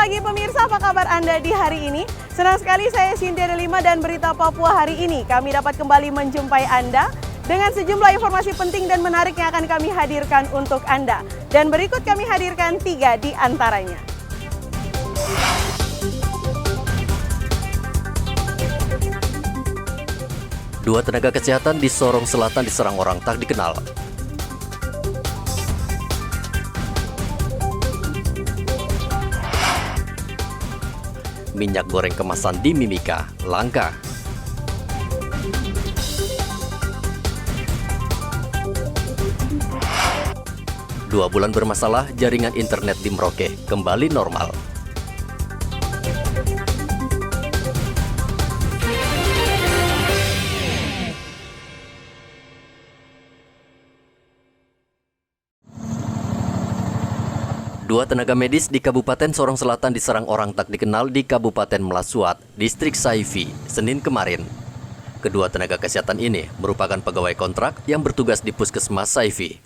pagi pemirsa, apa kabar Anda di hari ini? Senang sekali saya Cynthia Delima dan Berita Papua hari ini. Kami dapat kembali menjumpai Anda dengan sejumlah informasi penting dan menarik yang akan kami hadirkan untuk Anda. Dan berikut kami hadirkan 3 di antaranya. Dua tenaga kesehatan di Sorong Selatan diserang orang tak dikenal. Minyak goreng kemasan di Mimika langka. Dua bulan bermasalah, jaringan internet di Merauke kembali normal. Dua tenaga medis di Kabupaten Sorong Selatan diserang orang tak dikenal di Kabupaten Melasuat, Distrik Saifi, Senin kemarin. Kedua tenaga kesehatan ini merupakan pegawai kontrak yang bertugas di Puskesmas Saifi.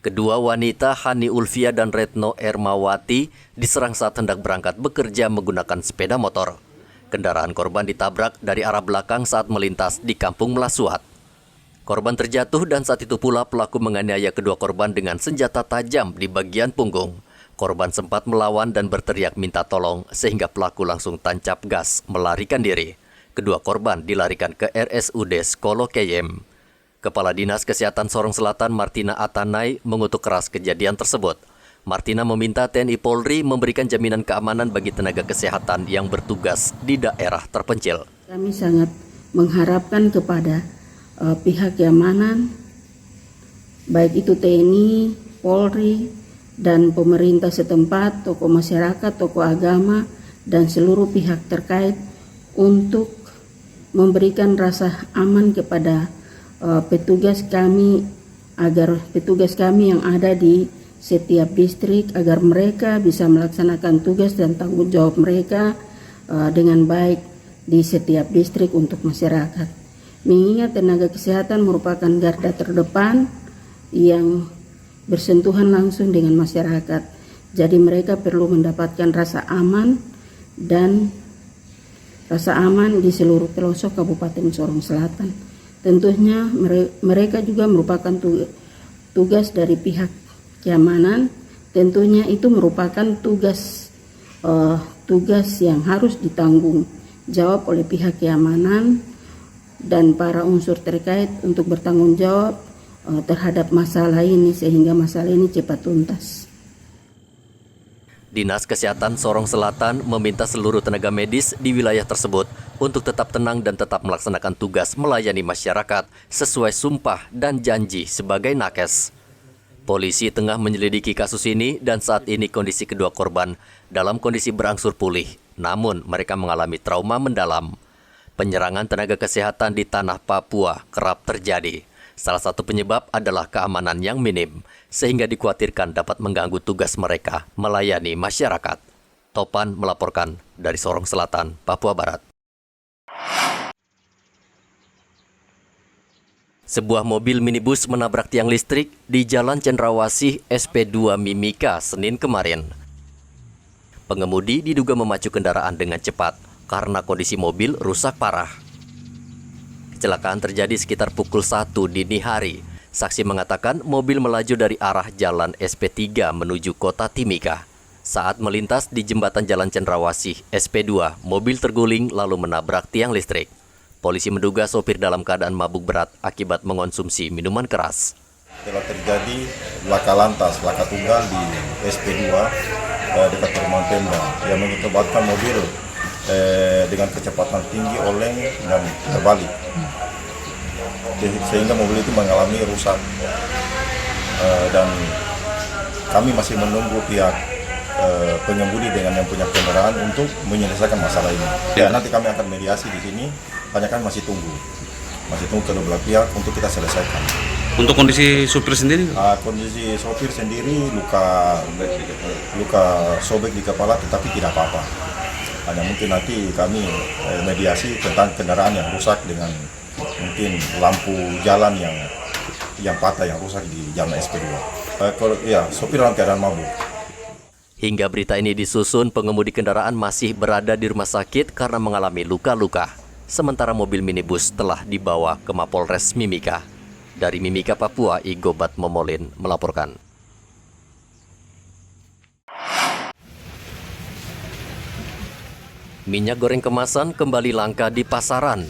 Kedua wanita Hani Ulfia dan Retno Ermawati diserang saat hendak berangkat bekerja menggunakan sepeda motor. Kendaraan korban ditabrak dari arah belakang saat melintas di Kampung Melasuat. Korban terjatuh dan saat itu pula pelaku menganiaya kedua korban dengan senjata tajam di bagian punggung. Korban sempat melawan dan berteriak minta tolong sehingga pelaku langsung tancap gas melarikan diri. Kedua korban dilarikan ke RSUD Skolo Keyem. Kepala Dinas Kesehatan Sorong Selatan Martina Atanay mengutuk keras kejadian tersebut. Martina meminta TNI Polri memberikan jaminan keamanan bagi tenaga kesehatan yang bertugas di daerah terpencil. Kami sangat mengharapkan kepada pihak keamanan, baik itu TNI, Polri, dan pemerintah setempat, tokoh masyarakat, tokoh agama, dan seluruh pihak terkait untuk memberikan rasa aman kepada petugas kami, agar petugas kami yang ada di setiap distrik, agar mereka bisa melaksanakan tugas dan tanggung jawab mereka dengan baik di setiap distrik untuk masyarakat. Mengingat tenaga kesehatan merupakan garda terdepan yang bersentuhan langsung dengan masyarakat. Jadi mereka perlu mendapatkan rasa aman dan rasa aman di seluruh pelosok Kabupaten Sorong Selatan. Tentunya mereka juga merupakan tugas dari pihak keamanan. Tentunya itu merupakan tugas yang harus ditanggung jawab oleh pihak keamanan dan para unsur terkait untuk bertanggung jawab terhadap masalah ini sehingga masalah ini cepat tuntas. Dinas Kesehatan Sorong Selatan meminta seluruh tenaga medis di wilayah tersebut untuk tetap tenang dan tetap melaksanakan tugas melayani masyarakat sesuai sumpah dan janji sebagai nakes. Polisi tengah menyelidiki kasus ini dan saat ini kondisi kedua korban dalam kondisi berangsur pulih, namun mereka mengalami trauma mendalam. Penyerangan tenaga kesehatan di tanah Papua kerap terjadi. Salah satu penyebab adalah keamanan yang minim, sehingga dikhawatirkan dapat mengganggu tugas mereka melayani masyarakat. Topan melaporkan dari Sorong Selatan, Papua Barat. Sebuah mobil minibus menabrak tiang listrik di Jalan Cendrawasih SP2 Mimika Senin kemarin. Pengemudi diduga memacu kendaraan dengan cepat karena kondisi mobil rusak parah. Kecelakaan terjadi sekitar pukul 1 dini hari. Saksi mengatakan mobil melaju dari arah jalan SP3 menuju kota Timika. Saat melintas di jembatan Jalan Cendrawasih SP2, mobil terguling lalu menabrak tiang listrik. Polisi menduga sopir dalam keadaan mabuk berat akibat mengonsumsi minuman keras. Telah terjadi laka lantas, laka tunggal di SP2 dekat perumahan Pemda yang mengakibatkan mobil dengan kecepatan tinggi oleng dan terbalik, sehingga mobil itu mengalami rusak, dan kami masih menunggu pihak pengemudi dengan yang punya kendaraan untuk menyelesaikan masalah ini. Ya, nanti kami akan mediasi di sini, hanya kan masih tunggu kedua belah pihak untuk kita selesaikan. Untuk kondisi supir sendiri? Kondisi sopir sendiri luka sobek di kepala, tetapi tidak apa-apa. Hanya mungkin nanti kami mediasi tentang kendaraan yang rusak dengan mungkin lampu jalan yang patah, yang rusak di jalan SP2. Ya, sopir dalam keadaan mabuk. Hingga berita ini disusun, pengemudi kendaraan masih berada di rumah sakit karena mengalami luka-luka. Sementara mobil minibus telah dibawa ke Mapolres Mimika. Dari Mimika, Papua, Igobat Momolin melaporkan. Minyak goreng kemasan kembali langka di pasaran.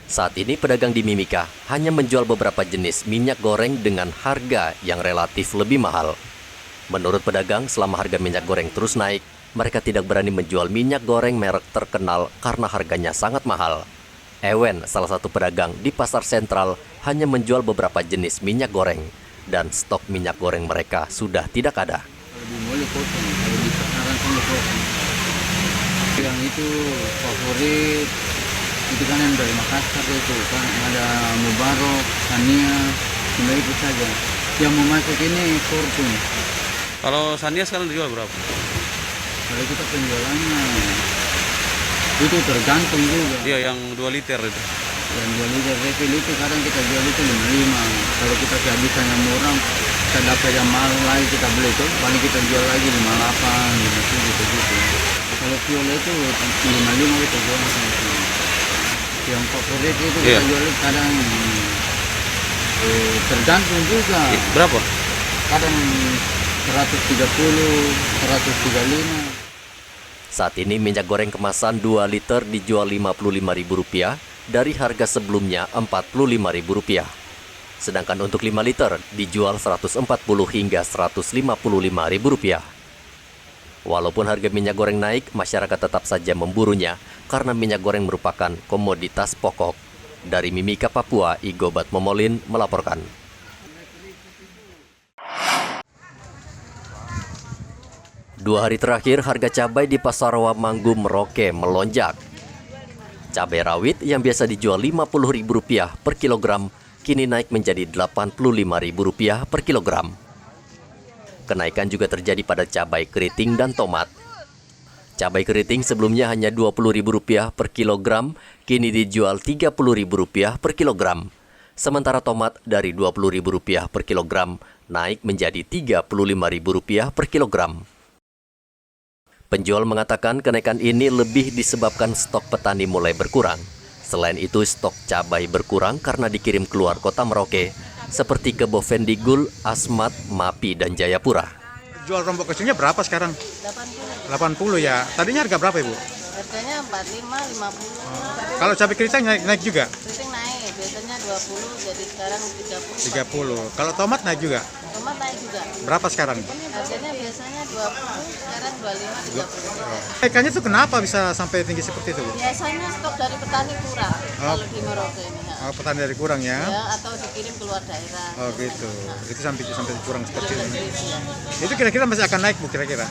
Saat ini pedagang di Mimika hanya menjual beberapa jenis minyak goreng dengan harga yang relatif lebih mahal. Menurut pedagang, selama harga minyak goreng terus naik, mereka tidak berani menjual minyak goreng merek terkenal karena harganya sangat mahal. Ewen, salah satu pedagang di pasar sentral, hanya menjual beberapa jenis minyak goreng, dan stok minyak goreng mereka sudah tidak ada. Lebih mulai potong, kalau di pasaran kan potong. Yang itu favorit, itu kan yang dari Makassar itu kan ada Mubarok, Sania, cuma itu saja. Yang mau masuk ini Fortune. Kalau Sania sekarang dijual berapa? Kalau kita penjualannya itu tergantung juga. Iya, yang 2 liter itu. Yang 2 liter refill itu kadang kita jual itu 55. Kalau kita kehabisan yang murah, kita dapat yang mahal lagi kita beli itu, paling kita jual lagi 58, 57 gitu. Kalau fuel itu 55 kita jual sama fuel. Yang favorit itu kita jual kadang tergantung juga. Berapa? Kadang 130, 135. Saat ini minyak goreng kemasan 2 liter dijual Rp55.000 dari harga sebelumnya Rp45.000. Sedangkan untuk 5 liter dijual Rp140 hingga Rp155.000. Walaupun harga minyak goreng naik, masyarakat tetap saja memburunya karena minyak goreng merupakan komoditas pokok. Dari Mimika, Papua, Igobat Momolin melaporkan. Dua hari terakhir, harga cabai di Pasar Wamanggu, Merauke melonjak. Cabai rawit yang biasa dijual Rp50.000 per kilogram, kini naik menjadi Rp85.000 per kilogram. Kenaikan juga terjadi pada cabai keriting dan tomat. Cabai keriting sebelumnya hanya Rp20.000 per kilogram, kini dijual Rp30.000 per kilogram. Sementara tomat dari Rp20.000 per kilogram naik menjadi Rp35.000 per kilogram. Penjual mengatakan kenaikan ini lebih disebabkan stok petani mulai berkurang. Selain itu, stok cabai berkurang karena dikirim keluar kota Merauke, seperti ke Bovendigul, Asmat, Mapi, dan Jayapura. Jual rombok kecilnya berapa sekarang? 80. 80 ya. Tadinya harga berapa, Ibu? Harganya 45, 50. Kalau cabai keriting naik juga? Keriting naik, biasanya 20, jadi sekarang 30. 30. Kalau tomat naik juga? Tomat naik juga. Berapa sekarang? Harganya biasanya 20, sekarang 25, 30. Naikannya tuh kenapa bisa sampai tinggi seperti itu, Bu? Biasanya stok dari petani kurang kalau di Merauke ini. Oh, petani dari kurang ya? Ya, atau dikirim keluar daerah. Oh gitu. Itu sampai kurang seperti Kirim itu. negeri, ya. Itu kira-kira masih akan naik, Bu, kira-kira?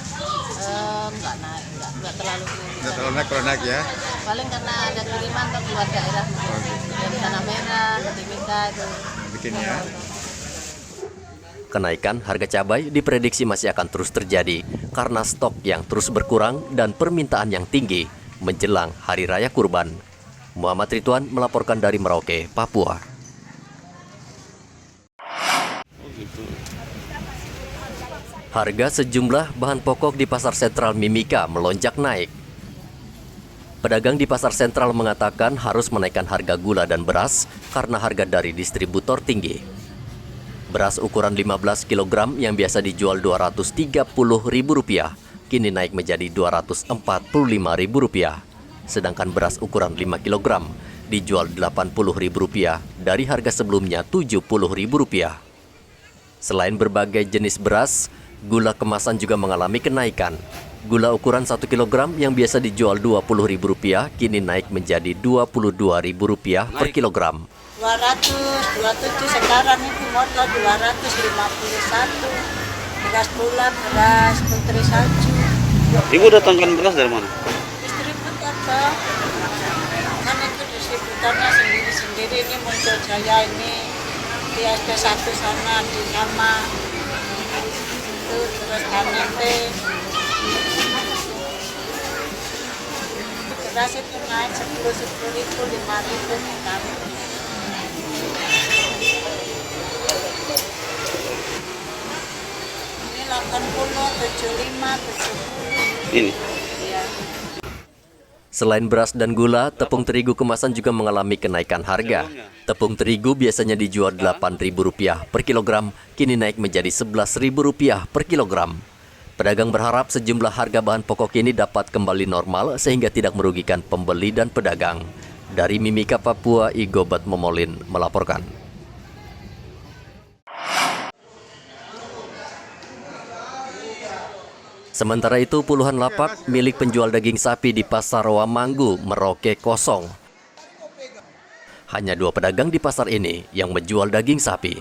Enggak naik, enggak terlalu tinggi. Nggak terlalu naik, kalau naik ya? Paling karena ada kiriman ke keluar daerah. Dari Tanah Merah, ke Timika itu. Bikin ya. Kenaikan harga cabai diprediksi masih akan terus terjadi karena stok yang terus berkurang dan permintaan yang tinggi menjelang Hari Raya Kurban. Muhammad Ridwan melaporkan dari Merauke, Papua. Harga sejumlah bahan pokok di Pasar Sentral Mimika melonjak naik. Pedagang di Pasar Sentral mengatakan harus menaikkan harga gula dan beras karena harga dari distributor tinggi. Beras ukuran 15 kg yang biasa dijual Rp230.000, kini naik menjadi Rp245.000. Sedangkan beras ukuran 5 kg dijual Rp80.000 dari harga sebelumnya Rp70.000. Selain berbagai jenis beras, gula kemasan juga mengalami kenaikan. Gula ukuran 1 kg yang biasa dijual Rp20.000, kini naik menjadi Rp22.000 per kilogram. 227 sekarang itu motor 251. Beras bulan, beras putri salju. Ibu datangkan beras dari mana? Distributor toh. Kan itu distributornya sendiri-sendiri, ini muncul saya ini di SP1 sana di nama itu terus KNP. Beras itu naik 10.000, 5.000 kami. 80, 75, 70. Ini. Iya. Selain beras dan gula, tepung terigu kemasan juga mengalami kenaikan harga. Tepung terigu biasanya dijual Rp8.000 per kilogram, kini naik menjadi Rp11.000 per kilogram. Pedagang berharap sejumlah harga bahan pokok ini dapat kembali normal sehingga tidak merugikan pembeli dan pedagang. Dari Mimika, Papua, Igobat Momolin melaporkan. Sementara itu, puluhan lapak milik penjual daging sapi di Pasar Wamanggu Merauke kosong. Hanya 2 pedagang di pasar ini yang menjual daging sapi.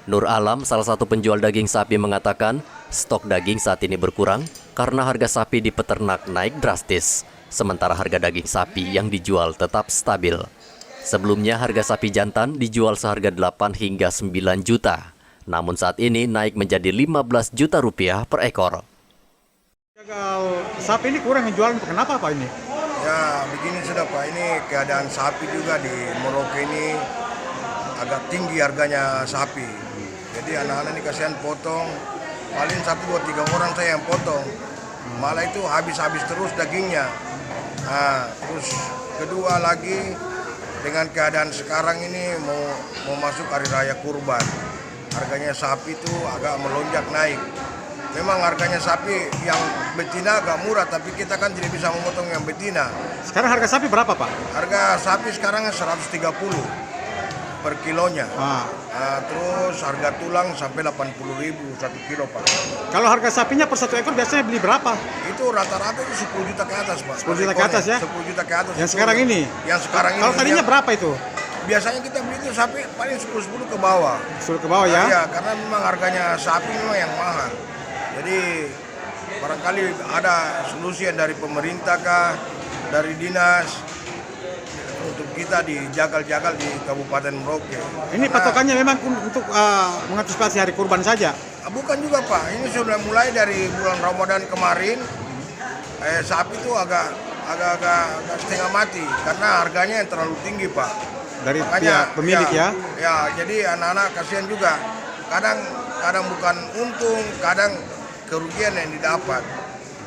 Nur Alam, salah satu penjual daging sapi, mengatakan stok daging saat ini berkurang karena harga sapi di peternak naik drastis, sementara harga daging sapi yang dijual tetap stabil. Sebelumnya harga sapi jantan dijual seharga 8 hingga 9 juta, namun saat ini naik menjadi 15 juta rupiah per ekor. Sapi ini kurang yang jualan, kenapa Pak ini? Ya begini sudah Pak, ini keadaan sapi juga di Merauke ini agak tinggi harganya sapi. Jadi anak-anak ini kasihan potong, paling 1-2-3 orang saya yang potong. Malah itu habis-habis terus dagingnya. Nah, terus kedua lagi dengan keadaan sekarang ini mau masuk hari raya kurban. Harganya sapi itu agak melonjak naik. Memang harganya sapi yang betina agak murah, tapi kita kan tidak bisa memotong yang betina. Sekarang harga sapi berapa Pak? Harga sapi sekarang 130 per kilonya. Terus harga tulang sampai 80.000 1 kilo Pak. Kalau harga sapinya per 1 ekor biasanya beli berapa? Itu rata-rata itu 10 juta ke atas Pak. 10 juta ke atas ya? 10 juta ke atas. Yang sekarang ini? Yang sekarang ini. Kalau tadinya berapa itu? Biasanya kita beli itu sapi paling 10 ke bawah. 10 ke bawah ya? Iya, karena memang harganya sapi memang yang mahal. Jadi barangkali ada solusi dari pemerintah kah, dari dinas, untuk kita dijagal-jagal di Kabupaten Merauke. Ini patokannya memang untuk mengantisipasi hari kurban saja? Bukan juga Pak, ini sudah mulai dari bulan Ramadan kemarin. Sapi itu agak setengah mati karena harganya yang terlalu tinggi Pak. Dari pihak pemilik ya? Ya, jadi anak-anak kasihan juga. Kadang bukan untung, kadang kerugian yang didapat.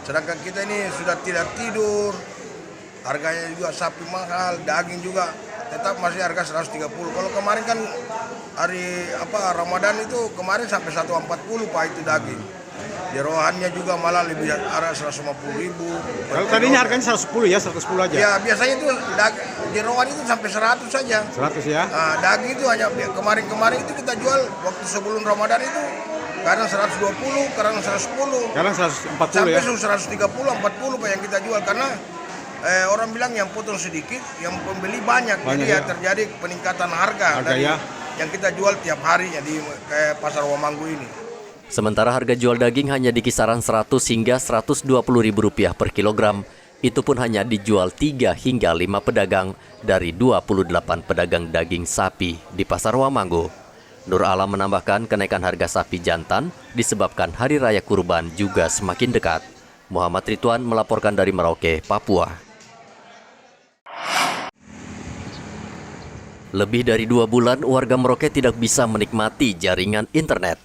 Sedangkan kita ini sudah tidak tidur, harganya juga sapi mahal, daging juga tetap masih harga 130. Kalau kemarin kan hari Ramadan itu kemarin sampai 140 Pak itu daging. Jeroannya juga malah lebih arah 150.000. Kalau tadinya harganya 110 ya, 110 aja. Ya, biasanya itu jeroan itu sampai 100 saja. 100 ya. Nah, daging itu hanya kemarin itu kita jual waktu sebelum Ramadan itu kadang 120, kadang 110. Kadang 140 sampai ya. 130, 40 Pak yang kita jual karena orang bilang yang potong sedikit, yang pembeli banyak. Jadi ya terjadi peningkatan harga dari ya, yang kita jual tiap harinya di kayak Pasar Wamanggu ini. Sementara harga jual daging hanya di kisaran 100 hingga Rp120.000 per kilogram. Itu pun hanya dijual 3 hingga 5 pedagang dari 28 pedagang daging sapi di Pasar Wamanggu. Nur Alam menambahkan kenaikan harga sapi jantan disebabkan Hari Raya Kurban juga semakin dekat. Muhammad Ridwan melaporkan dari Merauke, Papua. Lebih dari 2 bulan warga Merauke tidak bisa menikmati jaringan internet.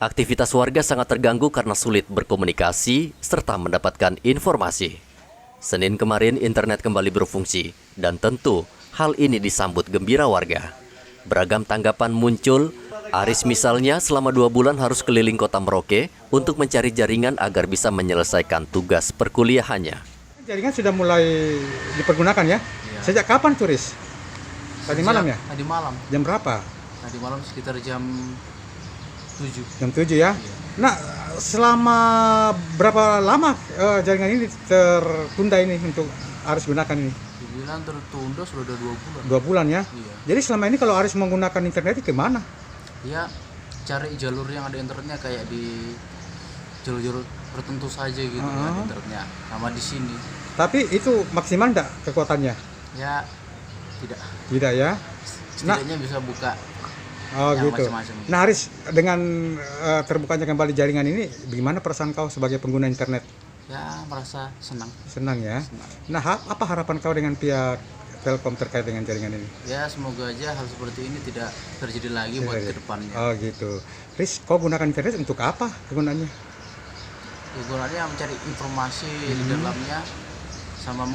Aktivitas warga sangat terganggu karena sulit berkomunikasi serta mendapatkan informasi. Senin kemarin internet kembali berfungsi dan tentu hal ini disambut gembira warga. Beragam tanggapan muncul. Aris misalnya selama 2 bulan harus keliling kota Merauke untuk mencari jaringan agar bisa menyelesaikan tugas perkuliahannya. Jaringan sudah mulai dipergunakan ya? Sejak kapan turis? Tadi malam ya? Tadi malam. Jam berapa? Tadi malam sekitar jam 7. Jam 7 ya? Nah, selama berapa lama jaringan ini tertunda ini untuk Aris gunakan ini? Dibilang tertunda sudah 2 bulan. 2 bulan ya? Iya. Jadi selama ini kalau Aris menggunakan internet itu kemana? Ya, cari jalur yang ada internetnya kayak di jalur-jalur tertentu saja gitu kan internetnya. Sama di sini. Tapi itu maksimal enggak kekuatannya? Ya, tidak. Tidak ya? Setidaknya bisa buka yang gitu. macam-macam. Nah Aris, dengan terbukanya kembali jaringan ini, bagaimana perasaan kau sebagai pengguna internet? Ya, merasa senang. Senang ya? Senang. Nah, apa harapan kau dengan pihak Telkom terkait dengan jaringan ini? Ya semoga aja hal seperti ini tidak terjadi lagi buat kedepannya. Oh gitu. Riz, kau gunakan internet untuk apa kegunaannya? Gunanya mencari informasi di dalamnya sama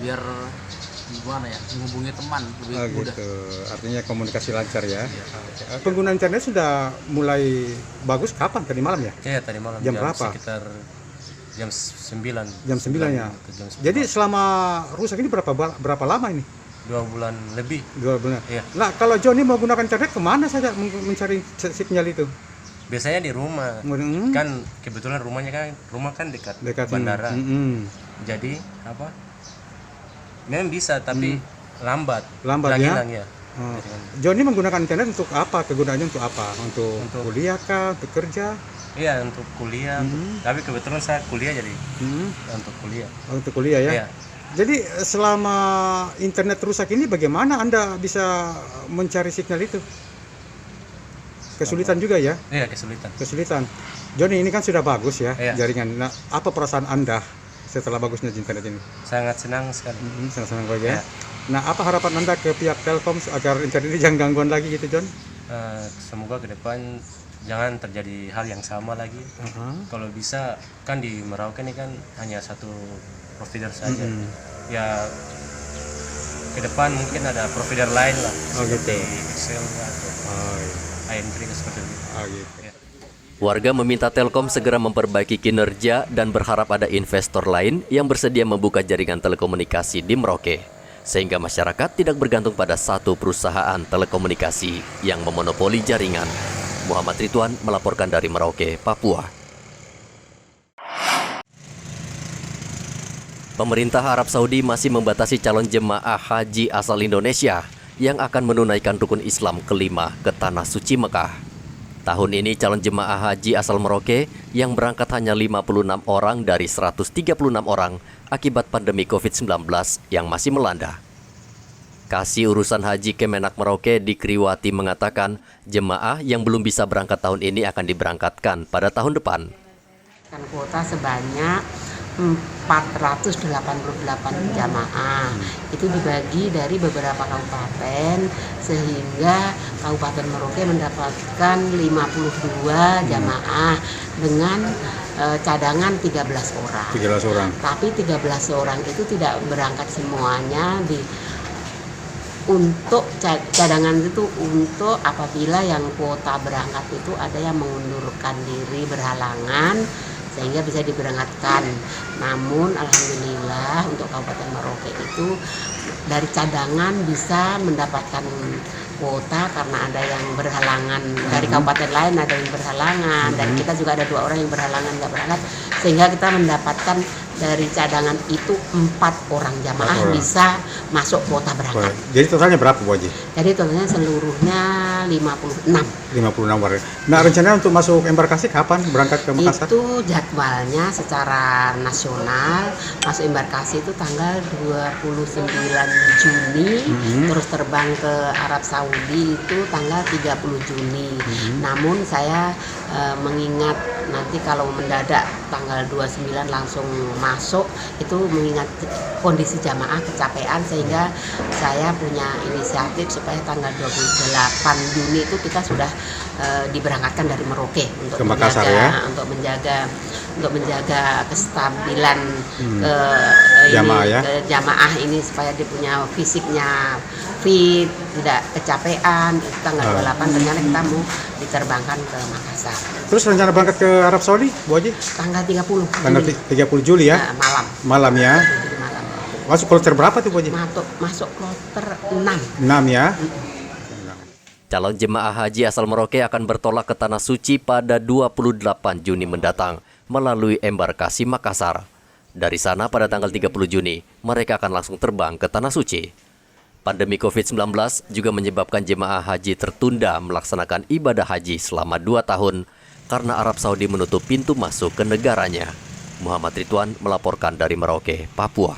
biar gimana ya, menghubungi teman lebih mudah. Gitu. Artinya komunikasi lancar ya. Penggunaan internet sudah mulai bagus kapan? Tadi malam ya? Iya, tadi malam. Jam berapa? Sekitar jam 9. Jam 9 ya. Jadi selama rusak ini berapa lama ini? 2 bulan lebih. 2 bulan. Iya. Nah, kalau Johnny mau gunakan internet kemana saja mencari sinyal itu? Biasanya di rumah. Kan kebetulan rumah kan dekat bandara. Jadi apa? Memang bisa tapi lambat ya. Hilang ya. Johnny menggunakan internet untuk apa? Kegunaannya untuk apa? Untuk kuliah kah? Untuk kerja? Iya, untuk kuliah. Tapi kebetulan saya kuliah jadi untuk kuliah. Untuk kuliah ya. Iya. Jadi selama internet rusak ini bagaimana Anda bisa mencari sinyal itu? Kesulitan juga ya? Iya, kesulitan. Johnny, ini kan sudah bagus ya jaringan. Nah, apa perasaan Anda setelah bagusnya internet ini? Sangat senang sekali. Sangat bagus ya. Nah, apa harapan Anda ke pihak Telkom agar internet ini jangan gangguan lagi gitu, John? Semoga ke depan jangan terjadi hal yang sama lagi. Kalau bisa kan di Merauke ini kan hanya satu provider saja. Ya ke depan mungkin ada provider lain lah. Seperti Excel atau IM3 seperti itu. Gitu. Warga meminta Telkom segera memperbaiki kinerja dan berharap ada investor lain yang bersedia membuka jaringan telekomunikasi di Merauke, sehingga masyarakat tidak bergantung pada satu perusahaan telekomunikasi yang memonopoli jaringan. Muhammad Ridwan melaporkan dari Merauke, Papua. Pemerintah Arab Saudi masih membatasi calon jemaah haji asal Indonesia yang akan menunaikan rukun Islam kelima ke Tanah Suci Mekah. Tahun ini calon jemaah haji asal Merauke yang berangkat hanya 56 orang dari 136 orang akibat pandemi COVID-19 yang masih melanda. Kasih Urusan Haji Kemenak Merauke Dikriwati mengatakan jemaah yang belum bisa berangkat tahun ini akan diberangkatkan pada tahun depan. Kuota sebanyak 488 jamaah itu dibagi dari beberapa kabupaten sehingga Kabupaten Merauke mendapatkan 52 jamaah dengan cadangan 13 orang. 13 orang. Tapi 13 orang itu tidak berangkat semuanya untuk cadangan itu untuk apabila yang kuota berangkat itu ada yang mengundurkan diri berhalangan sehingga bisa diberangkatkan. Namun alhamdulillah untuk Kabupaten Merauke itu dari cadangan bisa mendapatkan kuota karena ada yang berhalangan dari kabupaten lain, ada yang berhalangan dan kita juga ada 2 orang yang berhalangan nggak berangkat, sehingga kita mendapatkan dari cadangan itu 4 orang jamaah bisa masuk kuota berangkat. Jadi totalnya berapa Bu Haji? Jadi totalnya seluruhnya 56 warga. Nah, rencananya untuk masuk embarkasi kapan berangkat ke Makassar? Itu jadwalnya secara nasional masuk embarkasi itu tanggal 29 Juni, terus terbang ke Arab Saudi itu tanggal 30 Juni. Namun saya mengingat nanti kalau mendadak tanggal 29 langsung masuk itu mengingat kondisi jamaah kecapean, sehingga saya punya inisiatif supaya tanggal 28 Juni itu kita sudah diberangkatkan dari Merauke untuk Makassar, untuk menjaga kestabilan jamaah ini supaya dia punya fisiknya fit, tidak kecapean. Itu tanggal 28 ternyata kita mau diterbangkan ke Makassar. Terus rencana berangkat ke Arab Saudi, Bu Haji? Tanggal 30. Tanggal 30 Juli ya? Malam. Malam ya? Malam. Masuk kloter berapa tuh Bu Haji? Masuk kloter 6. 6 ya? Calon jemaah haji asal Merauke akan bertolak ke Tanah Suci pada 28 Juni mendatang melalui embarkasi Makassar. Dari sana pada tanggal 30 Juni, mereka akan langsung terbang ke Tanah Suci. Pandemi COVID-19 juga menyebabkan jemaah haji tertunda melaksanakan ibadah haji selama 2 tahun karena Arab Saudi menutup pintu masuk ke negaranya. Muhammad Ridwan melaporkan dari Merauke, Papua.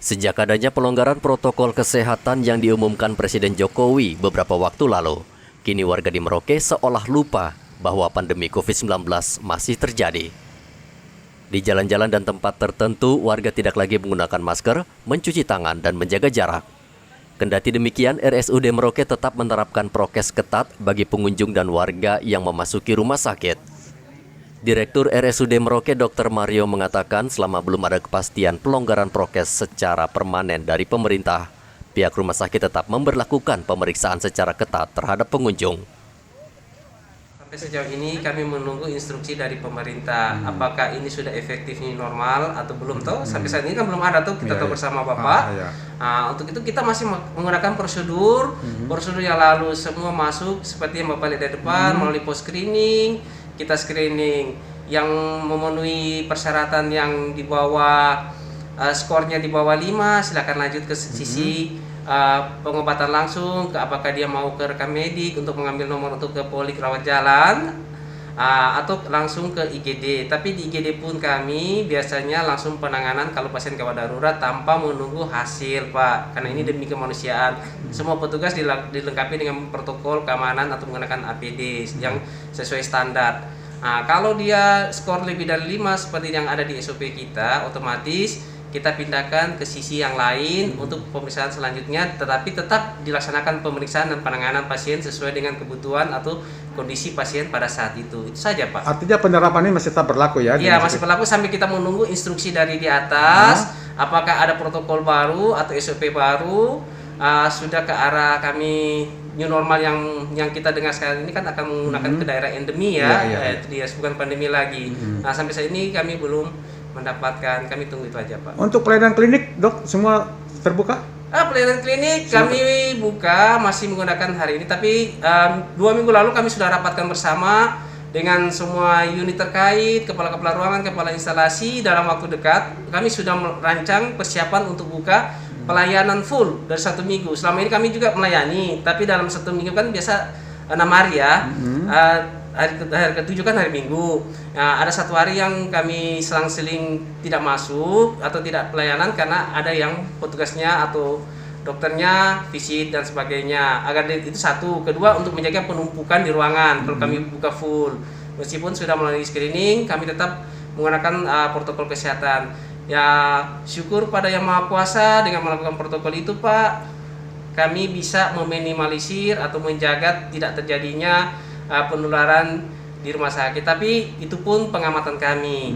Sejak adanya pelonggaran protokol kesehatan yang diumumkan Presiden Jokowi beberapa waktu lalu, kini warga di Merauke seolah lupa bahwa pandemi COVID-19 masih terjadi. Di jalan-jalan dan tempat tertentu, warga tidak lagi menggunakan masker, mencuci tangan, dan menjaga jarak. Kendati demikian, RSUD Merauke tetap menerapkan prokes ketat bagi pengunjung dan warga yang memasuki rumah sakit. Direktur RSUD Merauke Dr. Mario mengatakan selama belum ada kepastian pelonggaran prokes secara permanen dari pemerintah, pihak rumah sakit tetap memberlakukan pemeriksaan secara ketat terhadap pengunjung. Sampai sejauh ini kami menunggu instruksi dari pemerintah. Apakah ini sudah efektif ini normal atau belum tahu? Sampai saat ini kan belum ada tuh, kita tahu bersama Bapak. Untuk itu kita masih menggunakan prosedur yang lalu semua masuk seperti yang Bapak lihat di depan melalui post screening. Kita screening yang memenuhi persyaratan yang di bawah skornya di bawah 5, silakan lanjut ke sisi pengobatan langsung, apakah dia mau ke rekam medik untuk mengambil nomor untuk ke polik rawat jalan atau langsung ke IGD. Tapi di IGD pun kami biasanya langsung penanganan kalau pasien gawat darurat tanpa menunggu hasil, Pak, karena ini demi kemanusiaan. Semua petugas dilengkapi dengan protokol keamanan atau menggunakan APD yang sesuai standar. Kalau dia skor lebih dari 5 seperti yang ada di SOP kita, otomatis kita pindahkan ke sisi yang lain untuk pemeriksaan selanjutnya, tetapi tetap dilaksanakan pemeriksaan dan penanganan pasien sesuai dengan kebutuhan atau kondisi pasien pada saat itu. Itu saja, Pak. Artinya penerapan ini masih tetap berlaku ya? Iya, masih berlaku sampai kita menunggu instruksi dari di atas, apakah ada protokol baru atau SOP baru, sudah ke arah kami new normal yang kita dengar sekarang ini kan akan menggunakan ke daerah endemi ya, itu dia, bukan pandemi lagi. Sampai saat ini kami belum mendapatkan, kami tunggu itu aja, Pak. Untuk pelayanan klinik, Dok, semua terbuka? Pelayanan klinik kami buka, masih menggunakan hari ini, tapi 2 minggu lalu kami sudah rapatkan bersama dengan semua unit terkait, kepala-kepala ruangan, kepala instalasi. Dalam waktu dekat kami sudah merancang persiapan untuk buka pelayanan full dari 1 minggu. Selama ini kami juga melayani, tapi dalam 1 minggu kan biasa 6 hari ya. Hari ke-7 kan hari Minggu. Ada 1 hari yang kami selang-seling tidak masuk atau tidak pelayanan karena ada yang petugasnya atau dokternya visit dan sebagainya. Agar itu satu. Kedua, untuk menjaga penumpukan di ruangan. Kalau kami buka full, meskipun sudah melalui screening, kami tetap menggunakan protokol kesehatan. Ya, syukur pada Yang Maha Kuasa dengan melakukan protokol itu, Pak, kami bisa meminimalisir atau menjaga tidak terjadinya penularan di rumah sakit. Tapi itu pun pengamatan kami.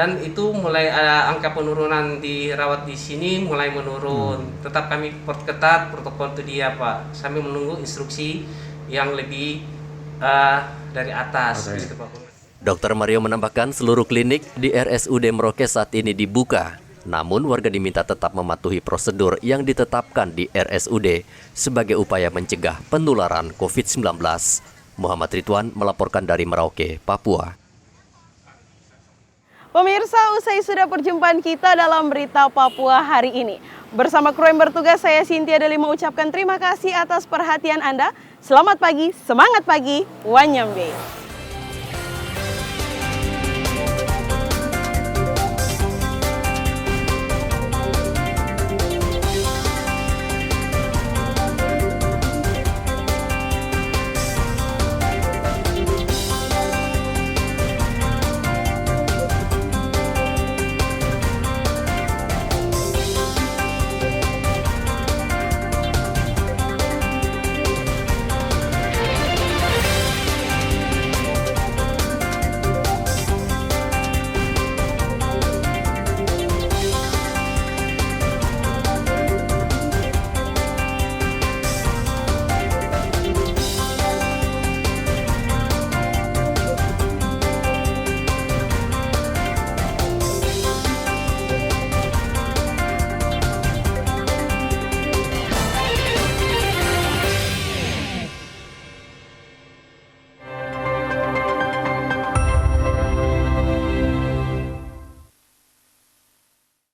Dan itu mulai ada angka penurunan di rawat di sini mulai menurun. Tetap kami perketat protokol itu dia, Pak, sambil menunggu instruksi yang lebih dari atas. Gitu, Pak. Dr. Mario menambahkan seluruh klinik di RSUD Merauke saat ini dibuka. Namun warga diminta tetap mematuhi prosedur yang ditetapkan di RSUD sebagai upaya mencegah penularan COVID-19. Muhammad Ridwan melaporkan dari Merauke, Papua. Pemirsa, usai sudah perjumpaan kita dalam Berita Papua hari ini. Bersama kru yang bertugas, saya Cynthia Deli mengucapkan terima kasih atas perhatian Anda. Selamat pagi, semangat pagi, Wanyambe.